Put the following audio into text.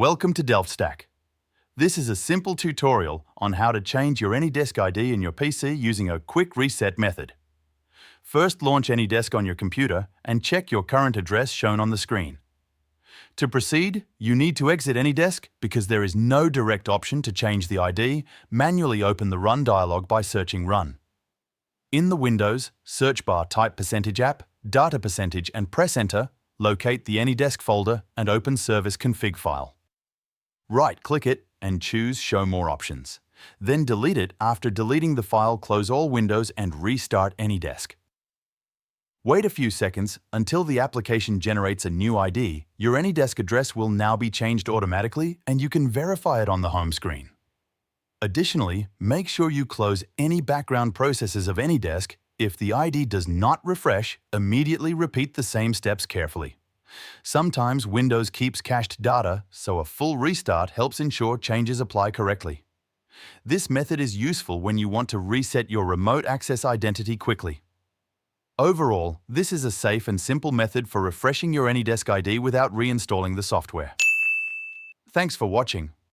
Welcome to DelftStack. This is a simple tutorial on how to change your AnyDesk ID in your PC using a quick reset method. First, launch AnyDesk on your computer and check your current address shown on the screen. To proceed, you need to exit AnyDesk because there is no direct option to change the ID. Manually open the Run dialog by searching Run. In the Windows search bar, type %app, data %, and press Enter. Locate the AnyDesk folder and open Service Config file. Right-click it and choose Show More Options. Then delete it. After deleting the file, close all windows and restart AnyDesk. Wait a few seconds until the application generates a new ID. Your AnyDesk address will now be changed automatically and you can verify it on the home screen. Additionally, make sure you close any background processes of AnyDesk. If the ID does not refresh, immediately repeat the same steps carefully. Sometimes Windows keeps cached data, so a full restart helps ensure changes apply correctly. This method is useful when you want to reset your remote access identity quickly. Overall, this is a safe and simple method for refreshing your AnyDesk ID without reinstalling the software. Thanks for watching.